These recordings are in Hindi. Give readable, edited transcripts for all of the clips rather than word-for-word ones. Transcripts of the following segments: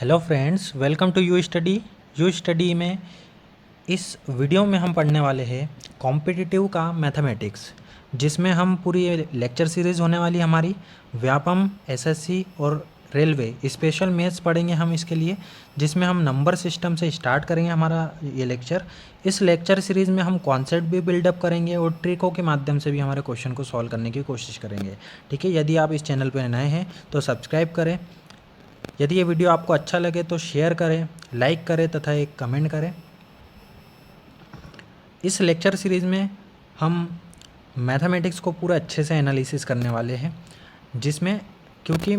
Hello friends, welcome to you study में इस वीडियो में हम पढ़ने वाले हैं कॉम्पिटिटिव का मैथमेटिक्स, जिसमें हम पूरी ये लेक्चर सीरीज़ होने वाली हमारी व्यापम, एसएससी और रेलवे स्पेशल मैथ्स पढ़ेंगे हम इसके लिए, जिसमें हम नंबर सिस्टम से स्टार्ट करेंगे हमारा ये लेक्चर। इस लेक्चर सीरीज़ में हम कॉन्सेप्ट भी बिल्डअप करेंगे और ट्रिकों के माध्यम से भी हमारे क्वेश्चन को सॉल्व करने की कोशिश करेंगे। ठीक है, यदि आप इस चैनल पर नए हैं तो सब्सक्राइब करें। यदि ये वीडियो आपको अच्छा लगे तो शेयर करें, लाइक करें तथा एक कमेंट करें। इस लेक्चर सीरीज़ में हम मैथमेटिक्स को पूरा अच्छे से एनालिसिस करने वाले हैं, जिसमें क्योंकि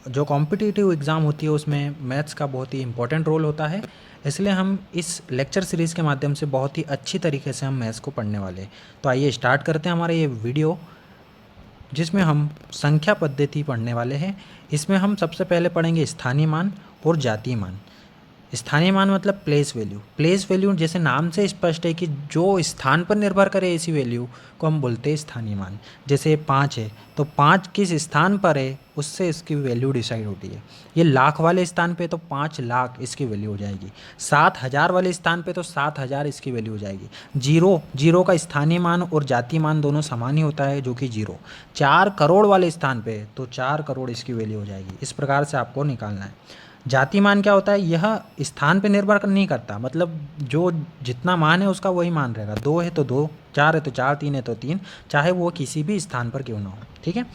जो कॉम्पिटिटिव एग्ज़ाम होती है उसमें मैथ्स का बहुत ही इंपॉर्टेंट रोल होता है, इसलिए हम इस लेक्चर सीरीज़ के माध्यम से बहुत ही अच्छी तरीके से हम मैथ्स को पढ़ने वाले हैं। तो आइए स्टार्ट करते हैं हमारा ये वीडियो, जिसमें हम संख्या पद्धति पढ़ने वाले हैं। इसमें हम सबसे पहले पढ़ेंगे स्थानीय मान और जातीय मान। स्थानीय मान मतलब प्लेस वैल्यू। प्लेस वैल्यू जैसे नाम से स्पष्ट है कि जो स्थान पर निर्भर करे ऐसी वैल्यू को हम बोलते हैं स्थानीय मान। जैसे 5 है तो 5 किस स्थान पर है उससे इसकी वैल्यू डिसाइड होती है। ये लाख वाले स्थान पे तो 5 लाख इसकी वैल्यू हो जाएगी। 7,000 वाले स्थान पे तो 7,000 इसकी वैल्यू हो जाएगी। जीरो का स्थानीय मान और जातीय मान दोनों समान ही होता है, जो कि 0। 4 करोड़ वाले स्थान पे तो 4 करोड़ इसकी वैल्यू हो जाएगी। इस प्रकार से आपको निकालना है। जाति मान क्या होता है, यह स्थान पे निर्भर नहीं करता, मतलब जो जितना मान है उसका वही मान रहेगा। 2 है तो 2, 4 है तो 4, 3 है तो 3, चाहे वो किसी भी स्थान पर क्यों ना हो। ठीक है,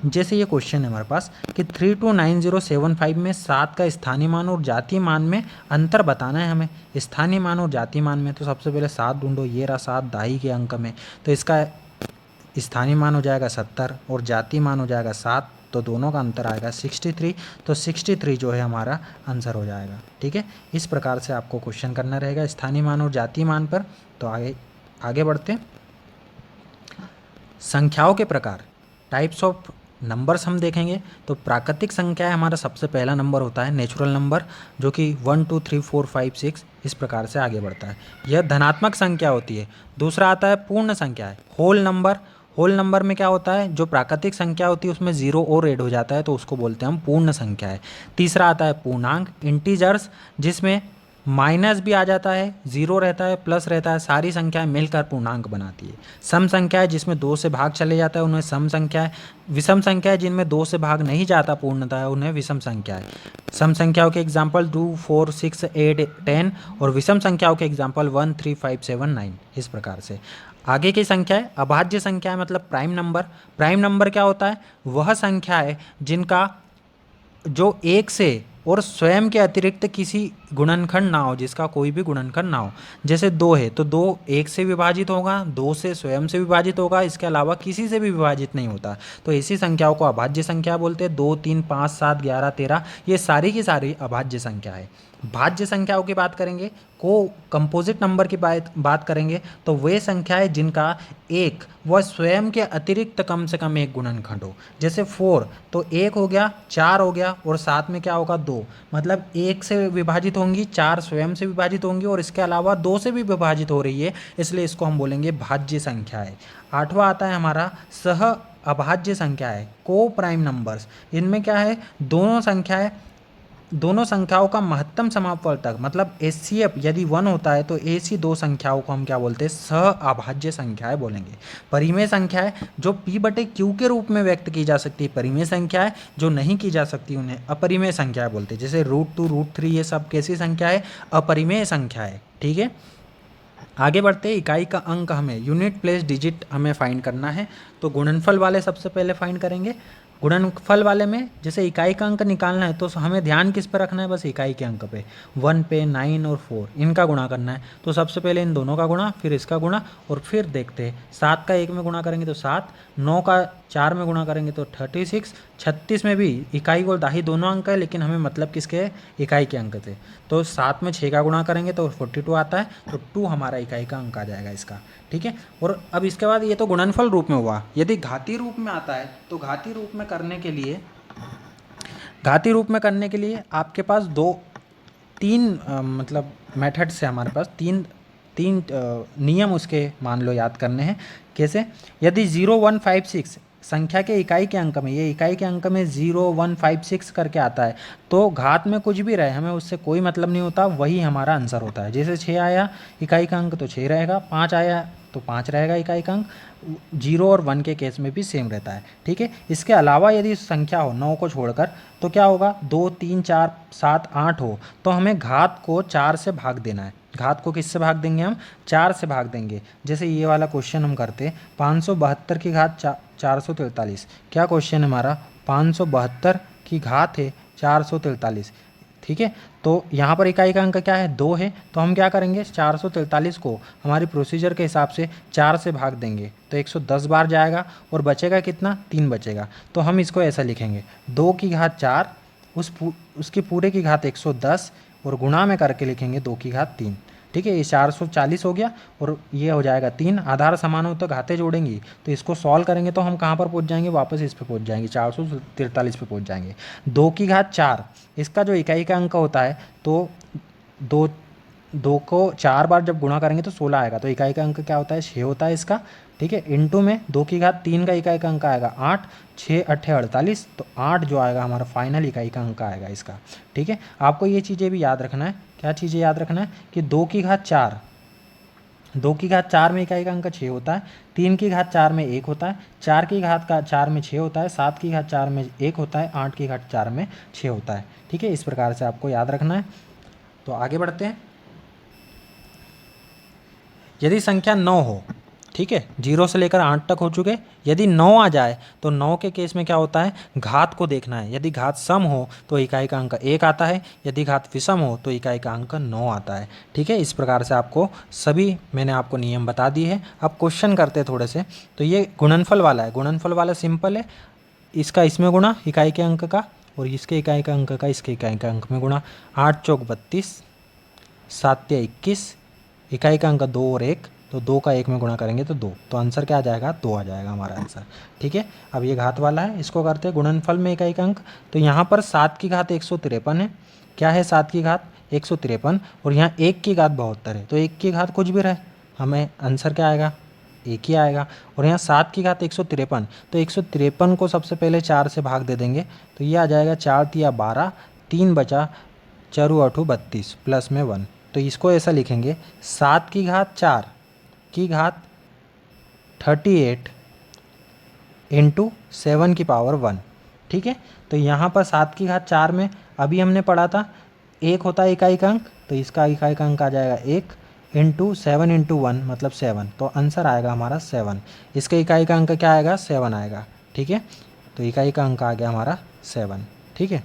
जैसे ये क्वेश्चन है हमारे पास कि 329075 में 7 का स्थानीय मान और जातीय मान में अंतर बताना है हमें। स्थानीय मान और जातीय मान में तो सबसे पहले 7 ढूंढो। ये रहा 7 दाई के अंक में, तो इसका स्थानीय मान हो जाएगा 70 और जातीय मान हो जाएगा 7, तो दोनों का अंतर आएगा 63। तो 63 जो है हमारा आंसर हो जाएगा। ठीक है, इस प्रकार से आपको क्वेश्चन करना रहेगा स्थानीय मान और जातीय मान पर। तो आगे बढ़ते हैं। संख्याओं के प्रकार, टाइप्स ऑफ नंबर्स हम देखेंगे। तो प्राकृतिक संख्या है हमारा सबसे पहला नंबर होता है, नेचुरल नंबर, जो कि 1 2 3 4 5 6 इस प्रकार से आगे बढ़ता है। यह धनात्मक संख्या होती है। दूसरा आता है पूर्ण संख्या है, होल नंबर। होल नंबर में क्या होता है, जो प्राकृतिक संख्या होती है उसमें 0 और ऐड हो जाता है, तो उसको बोलते हैं हम पूर्ण संख्या है। तीसरा आता है पूर्णांक, इंटीजर्स, जिसमें माइनस भी आ जाता है, 0 रहता है, प्लस रहता है, सारी संख्याएं मिलकर पूर्णांक बनाती है। सम संख्या है जिसमें 2 से भाग चले जाता है, उन्हें सम संख्या है। विषम संख्या है जिनमें 2 से भाग नहीं जाता पूर्णतः, उन्हें विषम संख्या है। सम संख्याओं के एग्जाम्पल 2 4 6 8 10 और विषम संख्याओं के एग्जाम्पल 1 3 5 7 9 इस प्रकार से। आगे की संख्या है अभाज्य संख्या है, मतलब प्राइम नंबर। प्राइम नंबर क्या होता है, वह संख्या है जिनका जो एक से और स्वयं के अतिरिक्त किसी गुणनखंड ना हो, जिसका कोई भी गुणनखंड ना हो। जैसे 2 है तो 2 1 से विभाजित होगा, 2 से स्वयं से विभाजित होगा, इसके अलावा किसी से भी विभाजित नहीं होता, तो ऐसी संख्याओं को अभाज्य संख्या बोलते हैं। 2 3 5 7 11 13 ये सारी की सारी अभाज्य संख्या है। भाज्य संख्याओं की बात करेंगे, को कंपोजिट नंबर की बात करेंगे, तो वे संख्या है जिनका एक व स्वयं के अतिरिक्त कम से कम एक गुणनखंड हो। जैसे 4 तो 1 हो गया, 4 हो गया और साथ में क्या होगा 2, मतलब 1 से विभाजित होंगी, 4 स्वयं से विभाजित होंगी और इसके अलावा 2 से भी विभाजित हो रही है, इसलिए इसको हम बोलेंगे भाज्य संख्या है। 8वां आता है हमारा सह अभाज्य संख्या है, को प्राइम नंबर्स। इनमें क्या है, दोनों संख्याओं का महत्तम समापवर्तक, मतलब एचसीएफ यदि 1 होता है तो ऐसी दो संख्याओं को हम क्या बोलते हैं, सह अभाज्य संख्याएं बोलेंगे। परिमेय संख्या है जो p/q के रूप में व्यक्त की जा सकती है, परिमेय संख्या है जो नहीं की जा सकती उन्हें अपरिमेय संख्या बोलते हैं। जैसे √2 √3 ये सब कैसी संख्या है, अपरिमेय संख्या है। ठीक है, आगे बढ़ते हैं। इकाई का अंक हमें यूनिट प्लेस डिजिट हमें फाइंड करना है, तो गुणनफल वाले सबसे पहले फाइंड करेंगे। गुणनफल वाले में जैसे इकाई का अंक निकालना है तो हमें ध्यान किस पर रखना है, बस इकाई के अंक पे। 1 पे 9 और 4 इनका गुणा करना है, तो सबसे पहले इन दोनों का गुणा, फिर इसका गुणा और फिर देखते हैं। 7 का 1 में गुणा करेंगे तो 7, 9 का 4 में गुणा करेंगे तो 36, 36 में भी इकाई और दाही दोनों अंक है, लेकिन हमें मतलब किसके है, इकाई के अंक थे। तो 7 में 6 का गुणा करेंगे तो 42 आता है, तो 2 हमारा इकाई का अंक आ जाएगा इसका। ठीक है, और अब इसके बाद ये तो गुणनफल रूप में हुआ। यदि घातीय रूप में आता है तो घातीय रूप में करने के लिए आपके पास 3 मतलब मेथड्स है हमारे पास, तीन नियम उसके मान लो याद करने हैं। कैसे, यदि 0 1 5 6 संख्या के इकाई के अंक में, ये इकाई के अंक में 0, 1, 5, 6 करके आता है, तो घात में कुछ भी रहे हमें उससे कोई मतलब नहीं होता, वही हमारा आंसर होता है। जैसे 6 आया इकाई का अंक तो 6 रहेगा, 5 आया तो 5 रहेगा इकाई का अंक। 0 और 1 के केस में भी सेम रहता है, ठीक है। इसके अलावा यदि संख्या हो 9 को छोड़कर तो क्या होगा, 2, 3, 4, 7, 8 हो तो हमें घात को 4 से भाग देना है। घात को किससे भाग देंगे हम, 4 से भाग देंगे। जैसे ये वाला क्वेश्चन हम करते 572 की घात 443, क्या क्वेश्चन है हमारा, 572 की घात है 443, ठीक है। तो यहाँ पर इकाई का अंक क्या है, 2 है, तो हम क्या करेंगे 443 को हमारी प्रोसीजर के हिसाब से 4 से भाग देंगे तो 110 बार जाएगा और बचेगा कितना, 3 बचेगा। तो हम इसको ऐसा लिखेंगे 2 की घात 4 उसकी पूरे की घात 110 और गुणा में करके लिखेंगे 2 की घात 3, ठीक है। ये 440 हो गया और ये हो जाएगा 3। आधार समान हो तो घातें जोड़ेंगी, तो इसको सॉल्व करेंगे तो हम कहाँ पर पहुँच जाएंगे, वापस इस पे पहुँच जाएंगे, 443 पे पहुँच जाएंगे। 2 की घात 4 इसका जो इकाई का अंक होता है, तो 2 को 4 बार जब गुणा करेंगे तो 16 आएगा, तो इकाई का अंक क्या होता है, 6 होता है इसका, ठीक है। इनटू में 2 की घात 3 का इकाई का अंक आएगा 8, 6 8 48, तो 8 जो आएगा हमारा फाइनल इकाई का अंक आएगा इसका, ठीक है। आपको ये चीज़ें भी याद रखना है, क्या चीज़ें याद रखना है कि 2 की घात 4 में इकाई का अंक 6 होता है, 3 की घात 4 में 1 होता है, 4 की घात का 4 में 6 होता है, 7 की घात 4 में 1 होता है, 8 की घात 4 में 6 होता है, ठीक है। इस प्रकार से आपको याद रखना है। तो आगे बढ़ते हैं। यदि संख्या 9 हो, ठीक है, 0 से लेकर 8 तक हो चुके, यदि 9 आ जाए तो 9 के केस में क्या होता है, घात को देखना है। यदि घात सम हो तो इकाई का अंक 1 आता है, यदि घात विषम हो तो इकाई का अंक 9 आता है, ठीक है। इस प्रकार से आपको सभी मैंने आपको नियम बता दिए हैं। अब क्वेश्चन करते हैं थोड़े से। तो ये गुणनफल वाला है, गुणनफल वाला सिंपल है, इसका इसमें गुणा इकाई के अंक का और इसके इकाई का अंक का इसके इकाई का अंक में गुणा। 8 चौक 32, 7 या 21, इकाई का अंक 2 और 1, तो 2 का 1 में गुणा करेंगे तो 2, तो आंसर क्या आ जाएगा, 2 आ जाएगा हमारा आंसर, ठीक है। अब ये घात वाला है, इसको करते हैं गुणनफल में इकाई का अंक। तो यहाँ पर 7 की घात 153 है, क्या है 7 की घात 153, और यहाँ 1 की घात 72 है, तो 1 की घात कुछ भी रहे हमें आंसर क्या आएगा, 1 ही आएगा। और यहाँ 7 की घात 153, तो 153 को सबसे पहले 4 से भाग दे देंगे तो ये आ जाएगा 4 तिया 12, 3 बचा, 4 8 32 प्लस में 1, तो इसको ऐसा लिखेंगे 7 की घात 4 की घात 38 इंटू 7 की पावर 1, ठीक है। तो यहाँ पर 7 की घात 4 में अभी हमने पढ़ा था 1 होता है इकाई का अंक, तो इसका इकाई का अंक आ जाएगा 1 इंटू 7 इंटू 1 मतलब 7, तो आंसर आएगा हमारा 7। इसके इकाई का अंक क्या आएगा, 7 आएगा, ठीक है। तो इकाई का अंक आ गया हमारा 7, ठीक है,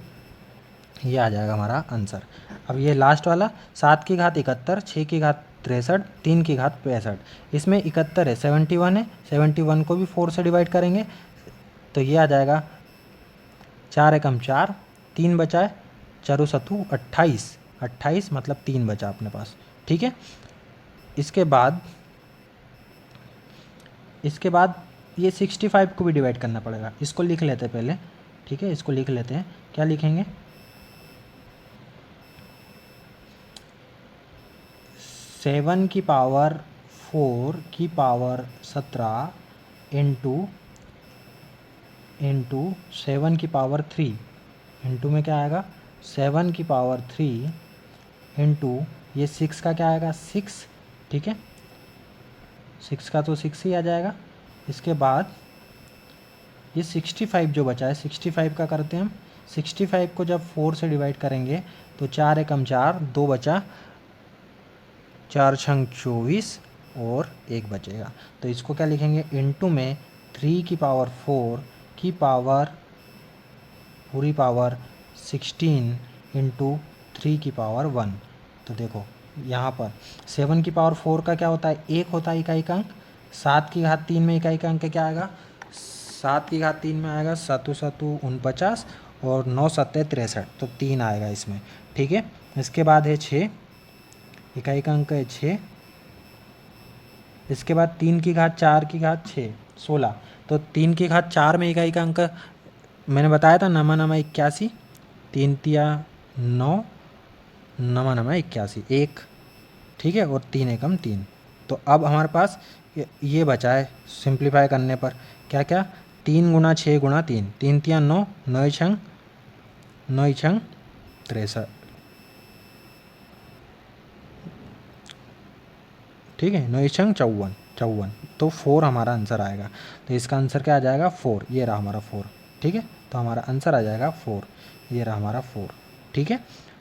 ये आ जाएगा हमारा आंसर। अब ये लास्ट वाला 7 की घात 71, 6 की घात 63, 3 की घात 65, इसमें 71 है, 71 है, 71 को भी 4 से डिवाइड करेंगे तो ये आ जाएगा 4 एकम 4, 3 बचा है, 4 सतु 28, 28 मतलब 3 बचा अपने पास, ठीक है। इसके बाद ये 65 को भी डिवाइड करना पड़ेगा, इसको लिख लेते हैं पहले, ठीक है। इसको लिख लेते हैं, क्या लिखेंगे, 7 की पावर 4 की पावर 17 इंटू 7 की पावर 3 इंटू में क्या आएगा 7 की पावर 3 इंटू ये 6 का क्या आएगा 6, ठीक है, 6 का तो 6 ही आ जाएगा। इसके बाद ये 65 जो बचा है 65 का करते हैं हम, 65 को जब 4 से डिवाइड करेंगे तो 4 एकम 4, 2 बचा, 4 छंग 24 और 1 बचेगा, तो इसको क्या लिखेंगे इंटू में 3 की पावर 4 की पावर पूरी पावर 16 इंटू 3 की पावर 1। तो देखो यहाँ पर 7 की पावर 4 का क्या होता है, 1 होता है इकाई का अंक, 7 की घात 3 में इकाई का अंक क्या आएगा, 7 की घात 3 में आएगा 7 7 49 और 9 7 63, तो 3 आएगा इसमें, ठीक है। इसके बाद है 6, इकाई का अंक है 6, इसके बाद 3 की घात 4 की घात 6 16, तो 3 की घात 4 में इकाई का अंक मैंने बताया था नमा नमा 81, 3 तिया 9, नमा नमा 81 1, ठीक है, और 3 एकम 3। तो अब हमारे पास ये बचा है सिंप्लीफाई करने पर क्या क्या, 3 गुना 6 गुना 3, 3 तिया 9, 9 छंग 63, ठीक है, 9 छंग 54, तो 4 हमारा आंसर आएगा। तो इसका आंसर क्या आ जाएगा 4, ये रहा हमारा 4, ठीक है। तो हमारा आंसर आ जाएगा 4, ये रहा हमारा 4, ठीक है।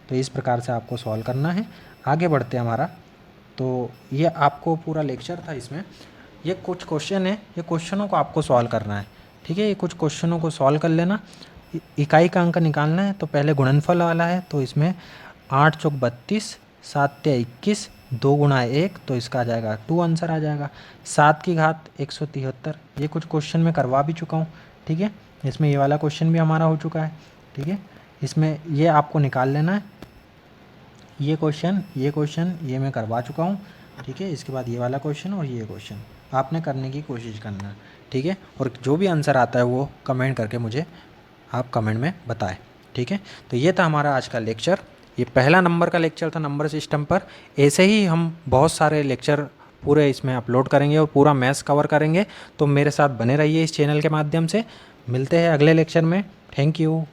तो इस प्रकार से आपको सॉल्व करना है। आगे बढ़ते हैं हमारा, तो ये आपको पूरा लेक्चर था इसमें, ये कुछ क्वेश्चन है, ये क्वेश्चनों को आपको सॉल्व करना है, ठीक है। ये कुछ क्वेश्चनों को सॉल्व कर लेना। इकाई का अंक निकालना है, तो पहले गुणनफल वाला है, तो इसमें 8 चौक 32, 7 तिया 21, 2 गुना 1, तो इसका आ जाएगा 2 आंसर आ जाएगा। 7 की घात 173, ये कुछ क्वेश्चन मैं करवा भी चुका हूँ, ठीक है। इसमें ये वाला क्वेश्चन भी हमारा हो चुका है, ठीक है। इसमें ये आपको निकाल लेना है, ये क्वेश्चन ये मैं करवा चुका हूँ, ठीक है। इसके बाद ये वाला क्वेश्चन और ये क्वेश्चन आपने करने की कोशिश करना है, ठीक है। और जो भी आंसर आता है वो कमेंट करके मुझे आप कमेंट में बताएं, ठीक है। तो ये था हमारा आज का लेक्चर, ये पहला नंबर का लेक्चर था नंबर सिस्टम पर। ऐसे ही हम बहुत सारे लेक्चर पूरे इसमें अपलोड करेंगे और पूरा मैथ्स कवर करेंगे, तो मेरे साथ बने रहिए इस चैनल के माध्यम से। मिलते हैं अगले लेक्चर में। Thank you.